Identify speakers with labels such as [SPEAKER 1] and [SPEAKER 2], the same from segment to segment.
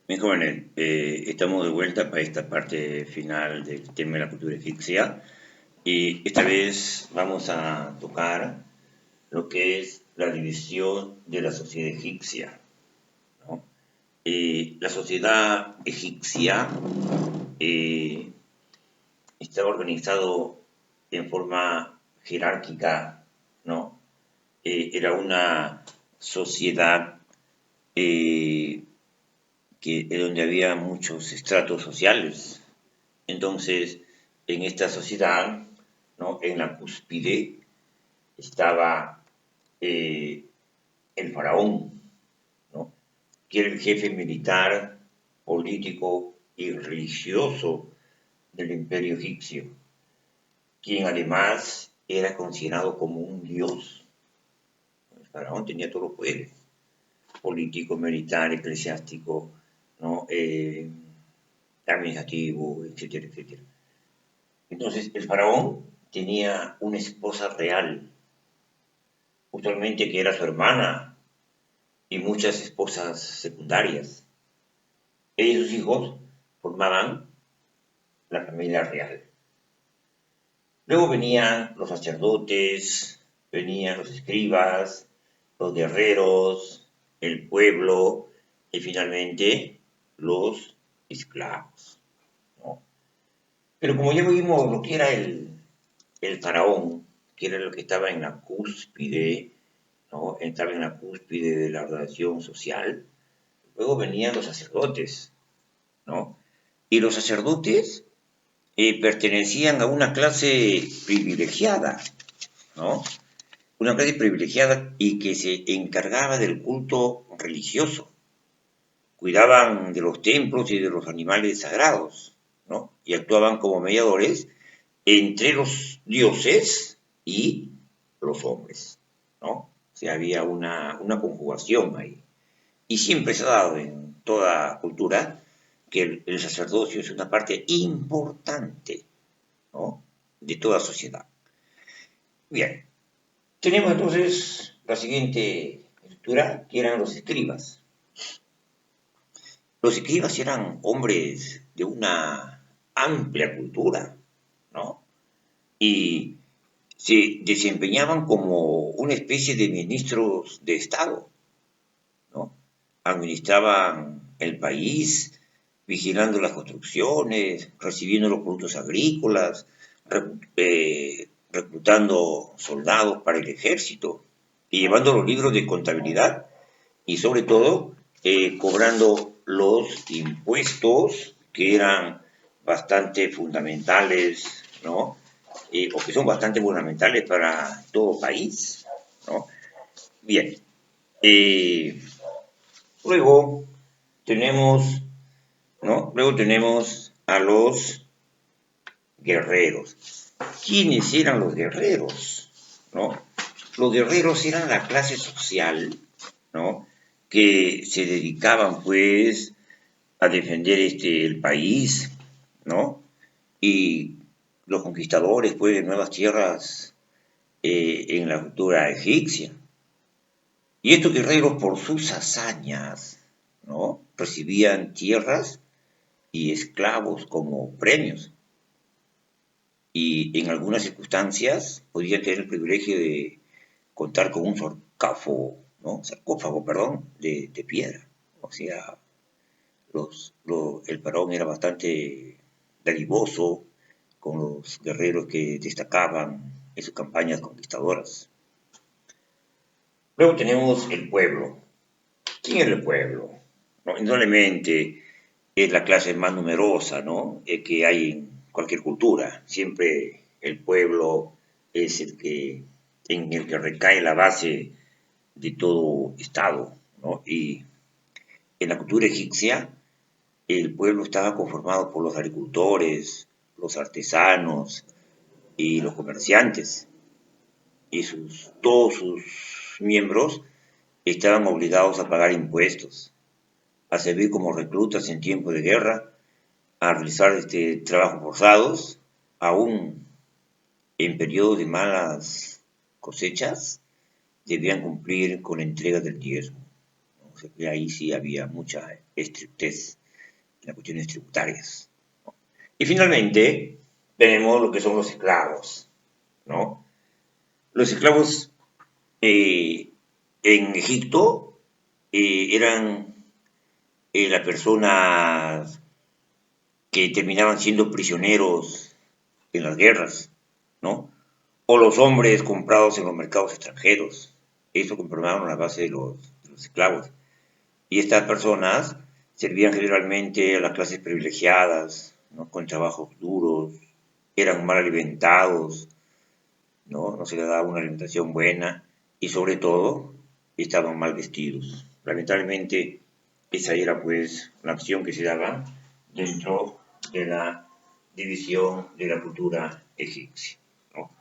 [SPEAKER 1] Bien, jóvenes, estamos de vuelta para esta parte final del tema de la cultura egipcia y esta vez vamos a tocar lo que es la división de la sociedad egipcia, ¿no? La sociedad egipcia eh, estaba organizado en forma jerárquica, ¿no? Era una sociedad eh, donde había muchos estratos sociales. Entonces, en esta sociedad, ¿no? En la cúspide estaba el faraón, ¿no? Que era el jefe militar, político y religioso del imperio egipcio, quien además era considerado como un dios. El faraón tenía todos los poderes, político, militar, eclesiástico, ¿no? Administrativo, etcétera, etcétera. Entonces, el faraón tenía una esposa real, usualmente que era su hermana, y muchas esposas secundarias. Ella y sus hijos formaban la familia real. Luego venían los sacerdotes, venían los escribas, los guerreros, el pueblo y finalmente los esclavos, ¿no? Pero como ya vimos lo que era el faraón, que era lo que estaba en la cúspide, ¿no? Estaba en la cúspide de la relación social. Luego venían los sacerdotes, ¿no? Y los sacerdotes pertenecían a una clase privilegiada, ¿no? Una clase privilegiada y que se encargaba del culto religioso. Cuidaban de los templos y de los animales sagrados, ¿no? Y actuaban como mediadores entre los dioses y los hombres, ¿no? O sea, había una conjugación ahí. Y siempre se ha dado en toda cultura que el sacerdocio es una parte importante, ¿no? De toda sociedad. Bien, tenemos entonces la siguiente estructura, que eran los escribas. Los escribas eran hombres de una amplia cultura, ¿no? Y se desempeñaban como una especie de ministros de Estado, ¿no? Administraban el país, vigilando las construcciones, recibiendo los productos agrícolas, reclutando soldados para el ejército y llevando los libros de contabilidad y sobre todo cobrando los impuestos que eran bastante fundamentales, ¿no? O que son bastante fundamentales para todo país, ¿no? Bien, eh, luego tenemos, ¿no? Luego tenemos a los guerreros. ¿Quiénes eran los guerreros? ¿No? Los guerreros eran la clase social, ¿no? Que se dedicaban, pues, a defender el país, ¿no? Y los conquistadores, pues, de nuevas tierras en la cultura egipcia. Y estos guerreros, por sus hazañas, ¿no? Recibían tierras y esclavos como premios. Y en algunas circunstancias podían tener el privilegio de contar con un sarcófago, perdón, de piedra. O sea, el faraón era bastante dadivoso con los guerreros que destacaban en sus campañas conquistadoras. Luego tenemos el pueblo. ¿Quién es el pueblo? ¿No? Indudablemente es la clase más numerosa, ¿no? Que hay en cualquier cultura. Siempre el pueblo es en el que recae la base de todo Estado, ¿no? Y en la cultura egipcia, el pueblo estaba conformado por los agricultores, los artesanos y los comerciantes. Y todos sus miembros estaban obligados a pagar impuestos, a servir como reclutas en tiempo de guerra, a realizar trabajos forzados, aún en periodos de malas cosechas, debían cumplir con la entrega del diezmo. O sea que ahí sí había mucha estrictez las cuestiones tributarias. Y finalmente tenemos lo que son los esclavos, ¿no? Los esclavos en Egipto eran las personas que terminaban siendo prisioneros en las guerras, ¿no? O los hombres comprados en los mercados extranjeros. Eso comprobaron a la base de los esclavos. Y estas personas servían generalmente a las clases privilegiadas, ¿no? Con trabajos duros, eran mal alimentados, ¿no? No se les daba una alimentación buena y sobre todo estaban mal vestidos. Lamentablemente esa era pues una acción que se daba dentro de la división de la cultura egipcia, ¿no?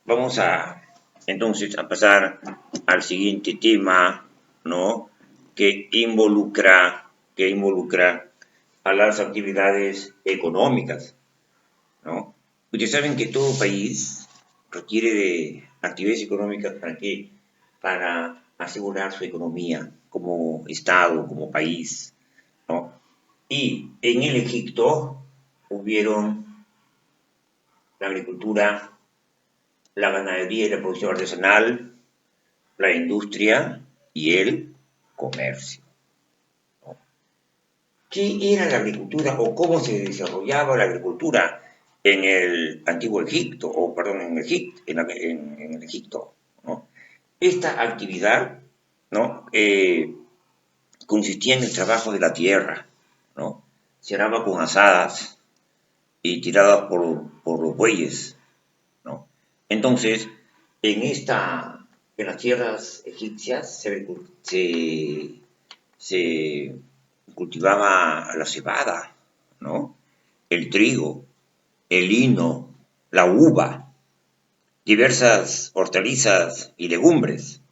[SPEAKER 1] Vamos a entonces a pasar al siguiente tema, ¿no? Que involucra a las actividades económicas, ¿no? Ustedes saben que todo país requiere de actividades económicas para qué, para asegurar su economía como Estado, como país, ¿no? Y en el Egipto hubieron la agricultura, la ganadería y la producción artesanal, la industria y el comercio. ¿Qué era la agricultura o cómo se desarrollaba la agricultura en el antiguo Egipto, o perdón, en el Egipto, ¿no? Esta actividad, ¿no? Consistía en el trabajo de la tierra, ¿no? Se araba con azadas y tiradas por los bueyes, ¿no? Entonces, en las tierras egipcias se cultivaba la cebada, ¿no? El trigo, el lino, la uva, diversas hortalizas y legumbres.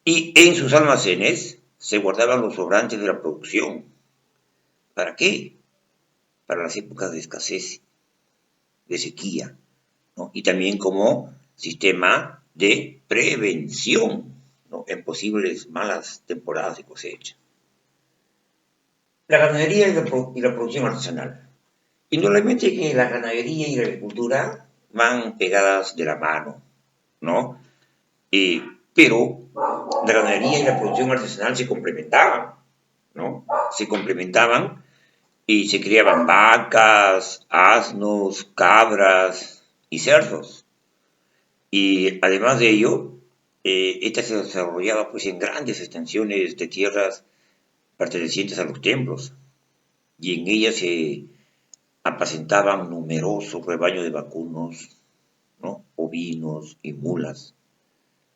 [SPEAKER 1] Y en sus almacenes se guardaban los sobrantes de la producción. ¿Para qué? Para las épocas de escasez, de sequía, ¿no? Y también como sistema de prevención, ¿no? En posibles malas temporadas de cosecha. La ganadería y la producción artesanal. Indudablemente que la ganadería y la agricultura van pegadas de la mano, ¿no? Pero la ganadería y la producción artesanal se complementaban, ¿no? Se complementaban y se criaban vacas, asnos, cabras y cerdos. Y además de ello, esta se desarrollaba pues en grandes extensiones de tierras pertenecientes a los templos y en ellas se apacentaban numerosos rebaños de vacunos, ¿no? Ovinos y mulas.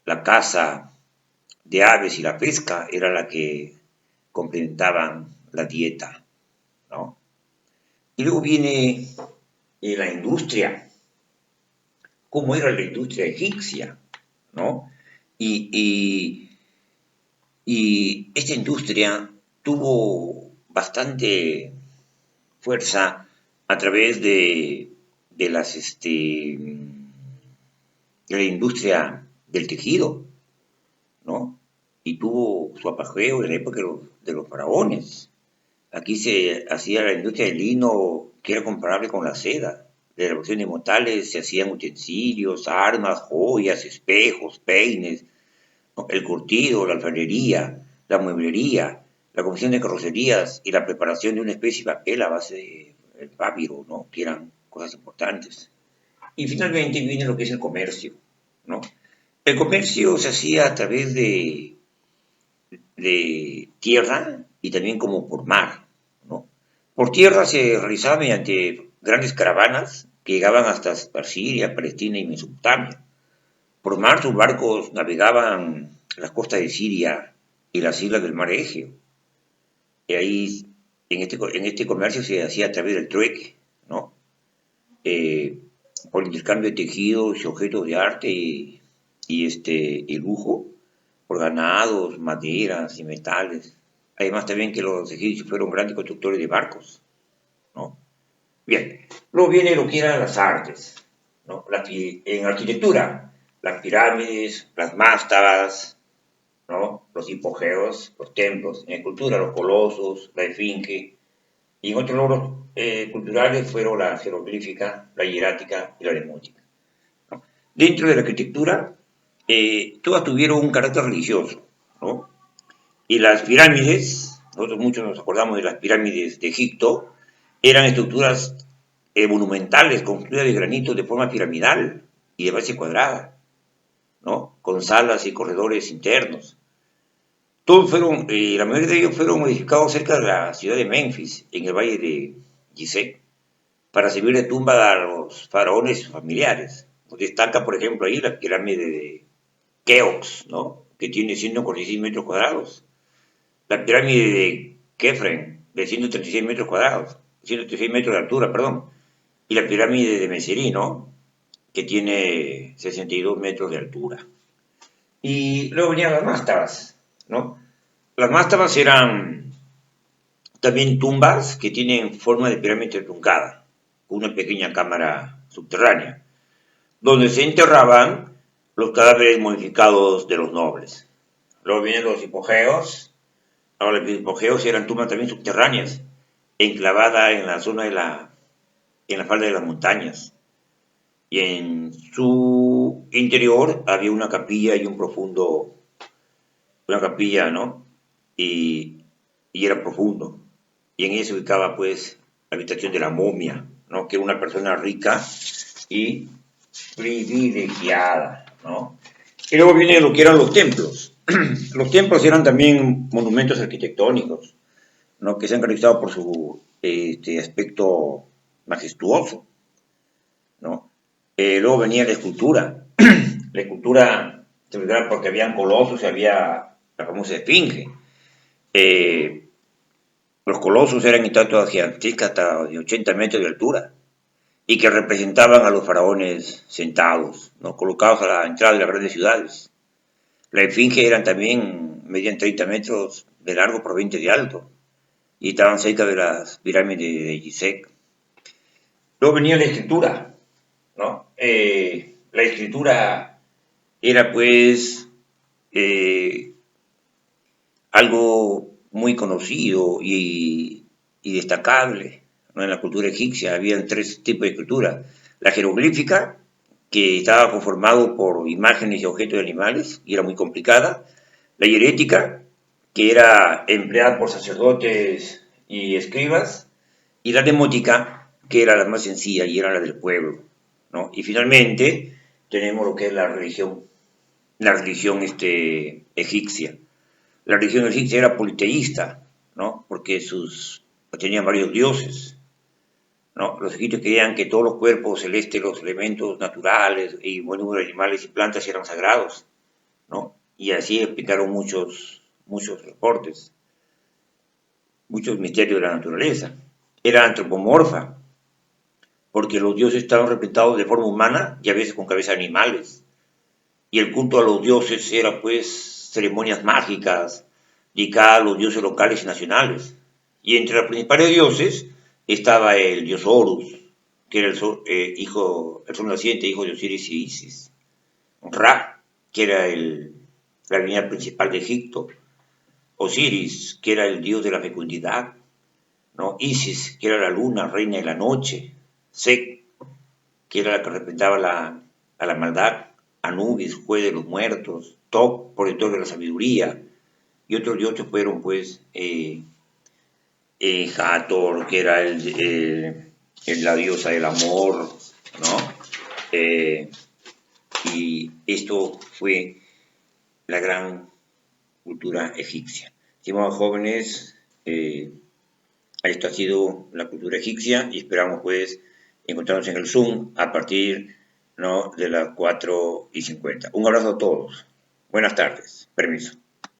[SPEAKER 1] La caza de aves y la pesca era la que complementaban la dieta, ¿no? Y luego viene la industria, cómo era la industria egipcia, ¿no? Y, y, y esta industria tuvo bastante fuerza a través de la industria del tejido, ¿no? Y tuvo su apogeo en la época de los faraones. Aquí se hacía la industria del lino, que era comparable con la seda. De la producción de metales se hacían utensilios, armas, joyas, espejos, peines, ¿no? El curtido, la alfarería, la mueblería, la confección de carrocerías y la preparación de una especie de papel a base de papiro, ¿no? Que eran cosas importantes. Y finalmente viene lo que es el comercio, ¿no? El comercio se hacía a través de tierra y también como por mar, ¿no? Por tierra se realizaba mediante grandes caravanas que llegaban hasta Siria, Palestina y Mesopotamia. Por mar sus barcos navegaban las costas de Siria y las islas del mar Egeo. Y ahí en este comercio se hacía a través del trueque, ¿no? Eh, por intercambio de tejidos y objetos de arte y lujo, por ganados, maderas y metales. Además también que los egipcios fueron grandes constructores de barcos, ¿no? Bien, luego viene lo que eran las artes, ¿no? En arquitectura, las pirámides, las mástabas, ¿no? Los hipogeos, los templos. En escultura, los colosos, la esfinge Y en otros logros culturales fueron la jeroglífica, la hierática y la demótica, ¿no? Dentro de la arquitectura, todas tuvieron un carácter religioso, ¿no? Y las pirámides, nosotros muchos nos acordamos de las pirámides de Egipto, eran estructuras monumentales construidas de granito de forma piramidal y de base cuadrada, ¿no? Con salas y corredores internos. Todos fueron, la mayoría de ellos fueron edificados cerca de la ciudad de Memphis, en el valle de Gizeh, para servir de tumba a los faraones y sus familiares. Destaca, por ejemplo, ahí la pirámide de Keops, ¿no? Que tiene 146 metros cuadrados. La pirámide de Kefren, de 136 metros cuadrados, 136 metros de altura, perdón. Y la pirámide de Meseri, ¿no? Que tiene 62 metros de altura. Y luego venían las mástabas, ¿no? Las mástabas eran también tumbas que tienen forma de pirámide truncada, con una pequeña cámara subterránea, donde se enterraban los cadáveres modificados de los nobles. Luego vienen los hipogeos. Ahora, los hipogeos eran tumbas también subterráneas, enclavadas en la zona en la falda de las montañas. Y en su interior había una capilla y una capilla, ¿no? Y era profundo. Y en ella se ubicaba, pues, la habitación de la momia, ¿no? Que era una persona rica y privilegiada, ¿no? Y luego viene lo que eran los templos. Los templos eran también monumentos arquitectónicos, ¿no? Que se han caracterizado por su aspecto majestuoso, ¿no? Luego venía la escultura. La escultura se ubicaba porque habían colosos y había la famosa esfinge. Eh, los colosos eran estatuas gigantescas hasta de 80 metros de altura y que representaban a los faraones sentados, ¿no? Colocados a la entrada de las grandes ciudades. La esfinge eran también, medían 30 metros de largo por 20 de alto y estaban cerca de las pirámides de Gizeh. Luego venía la escritura, ¿no? La escritura era pues eh, algo muy conocido y destacable, ¿no? En la cultura egipcia había tres tipos de escritura. La jeroglífica, que estaba conformado por imágenes y objetos de animales, y era muy complicada. La hierética, que era empleada por sacerdotes y escribas. Y la demótica, que era la más sencilla y era la del pueblo, ¿no? Y finalmente tenemos lo que es la religión egipcia. La religión egipcia era politeísta, ¿no? Porque tenían varios dioses, ¿no? Los egipcios creían que todos los cuerpos celestes, los elementos naturales y buen número de animales y plantas eran sagrados, ¿no? Y así explicaron muchos reportes, muchos misterios de la naturaleza. Era antropomorfa, porque los dioses estaban representados de forma humana y a veces con cabeza de animales. Y el culto a los dioses era pues ceremonias mágicas dedicadas a los dioses locales y nacionales. Y entre los principales dioses estaba el dios Horus, que era el sol naciente, hijo de Osiris y Isis. Ra, que era la divinidad principal de Egipto. Osiris, que era el dios de la fecundidad, ¿no? Isis, que era la luna, reina de la noche. Set, que era la que representaba a la maldad. Anubis, juez de los muertos. Top, protector de la sabiduría. Y otros dioses fueron, pues, Hathor, que era la diosa del amor, ¿no? Y esto fue la gran cultura egipcia. Estimados jóvenes, esto ha sido la cultura egipcia y esperamos pues encontrarnos en el Zoom a partir, ¿no?, de las 4:50. Un abrazo a todos. Buenas tardes. Permiso.